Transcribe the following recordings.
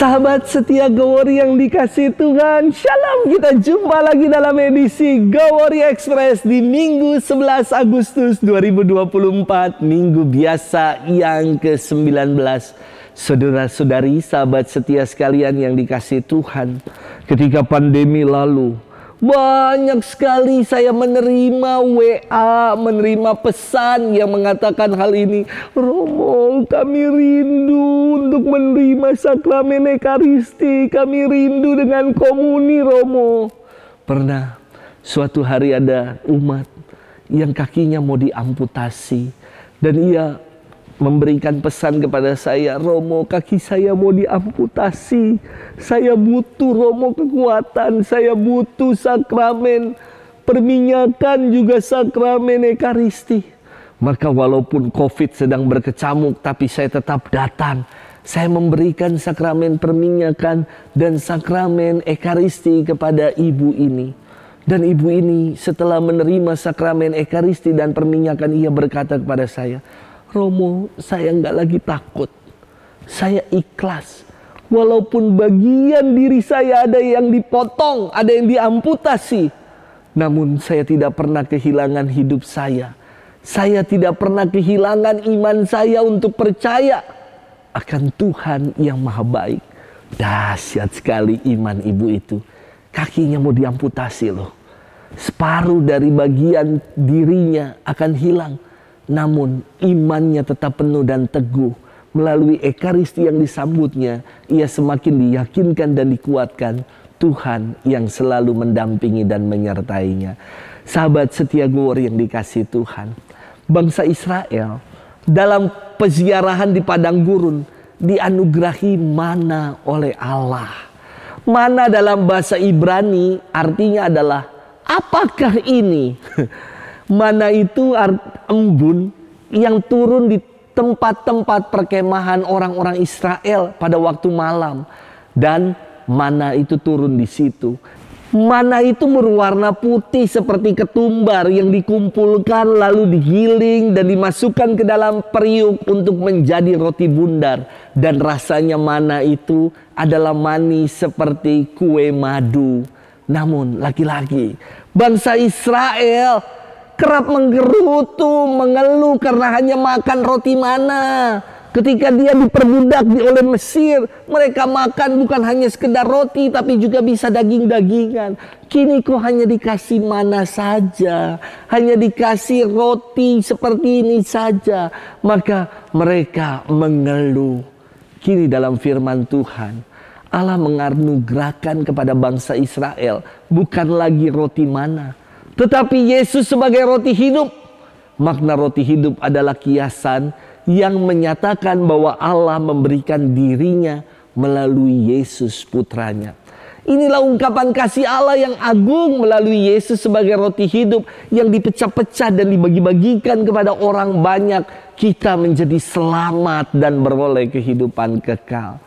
Sahabat setia Gowori yang dikasih Tuhan, Shalom, kita jumpa lagi dalam edisi Gowori Express di Minggu 11 Agustus 2024, Minggu biasa yang ke-19. Saudara-saudari, sahabat setia sekalian yang dikasih Tuhan, ketika pandemi lalu, banyak sekali saya menerima WA, menerima pesan yang mengatakan hal ini. Romo, kami rindu untuk menerima sakramen Ekaristi. Kami rindu dengan komuni, Romo. Pernah suatu hari ada umat yang kakinya mau diamputasi. Dan ia memberikan pesan kepada saya, Romo, kaki saya mau diamputasi. Saya butuh, Romo, kekuatan. Saya butuh sakramen perminyakan, juga sakramen Ekaristi. Maka walaupun COVID sedang berkecamuk, tapi saya tetap datang. Saya memberikan sakramen perminyakan dan sakramen Ekaristi kepada ibu ini. Dan ibu ini setelah menerima sakramen Ekaristi dan perminyakan, ia berkata kepada saya, Romo, saya nggak lagi takut. Saya ikhlas. Walaupun bagian diri saya ada yang dipotong, ada yang diamputasi. Namun saya tidak pernah kehilangan hidup saya. Saya tidak pernah kehilangan iman saya untuk percaya akan Tuhan yang maha baik. Dahsyat sekali iman ibu itu. Kakinya mau diamputasi loh. Separuh dari bagian dirinya akan hilang. Namun imannya tetap penuh dan teguh. Melalui Ekaristi yang disambutnya, ia semakin diyakinkan dan dikuatkan Tuhan yang selalu mendampingi dan menyertainya. Sahabat setia Gowori yang dikasih Tuhan, bangsa Israel dalam peziarahan di padang gurun dianugerahi mana oleh Allah. Mana dalam bahasa Ibrani artinya adalah apakah ini? Mana itu embun yang turun di tempat-tempat perkemahan orang-orang Israel pada waktu malam. Dan mana itu turun di situ. Mana itu berwarna putih seperti ketumbar yang dikumpulkan lalu digiling dan dimasukkan ke dalam periuk untuk menjadi roti bundar. Dan rasanya mana itu adalah manis seperti kue madu. Namun lagi-lagi bangsa Israel kerap menggerutu, mengeluh karena hanya makan roti mana. Ketika dia diperbudak oleh Mesir, mereka makan bukan hanya sekedar roti, tapi juga bisa daging-dagingan. Kini kok hanya dikasih mana saja, hanya dikasih roti seperti ini saja. Maka mereka mengeluh. Kini dalam firman Tuhan, Allah menganugerahkan kepada bangsa Israel bukan lagi roti mana, tetapi Yesus sebagai roti hidup. Makna roti hidup adalah kiasan yang menyatakan bahwa Allah memberikan dirinya melalui Yesus putranya. Inilah ungkapan kasih Allah yang agung melalui Yesus sebagai roti hidup yang dipecah-pecah dan dibagi-bagikan kepada orang banyak. Kita menjadi selamat dan beroleh kehidupan kekal.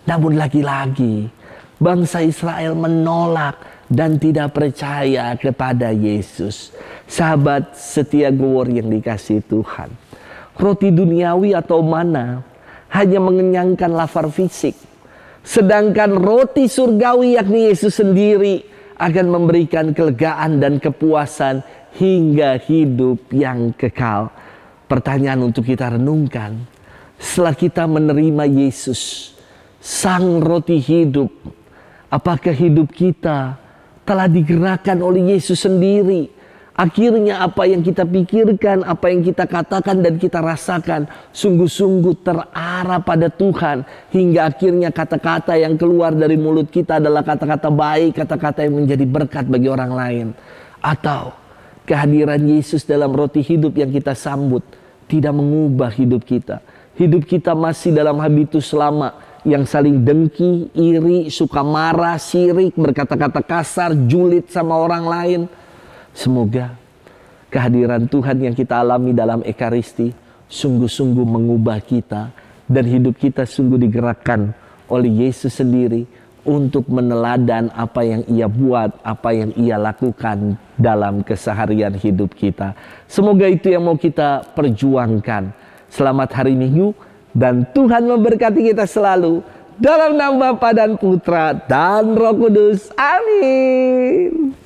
Namun lagi-lagi bangsa Israel menolak dan tidak percaya kepada Yesus. Sahabat setia Gowori yang dikasih Tuhan, roti duniawi atau mana hanya mengenyangkan lapar fisik. Sedangkan roti surgawi yakni Yesus sendiri akan memberikan kelegaan dan kepuasan hingga hidup yang kekal. Pertanyaan untuk kita renungkan, setelah kita menerima Yesus, Sang Roti Hidup, apakah hidup kita telah digerakkan oleh Yesus sendiri? Akhirnya apa yang kita pikirkan, apa yang kita katakan dan kita rasakan sungguh-sungguh terarah pada Tuhan. Hingga akhirnya kata-kata yang keluar dari mulut kita adalah kata-kata baik, kata-kata yang menjadi berkat bagi orang lain. Atau kehadiran Yesus dalam roti hidup yang kita sambut tidak mengubah hidup kita. Hidup kita masih dalam habitus lama yang saling dengki, iri, suka marah, sirik, berkata-kata kasar, julid sama orang lain. Semoga kehadiran Tuhan yang kita alami dalam Ekaristi sungguh-sungguh mengubah kita dan hidup kita sungguh digerakkan oleh Yesus sendiri untuk meneladan apa yang Ia buat, apa yang Ia lakukan dalam keseharian hidup kita. Semoga itu yang mau kita perjuangkan. Selamat hari Minggu dan Tuhan memberkati kita selalu Dalam nama Bapa dan Putra dan Roh Kudus. Amin.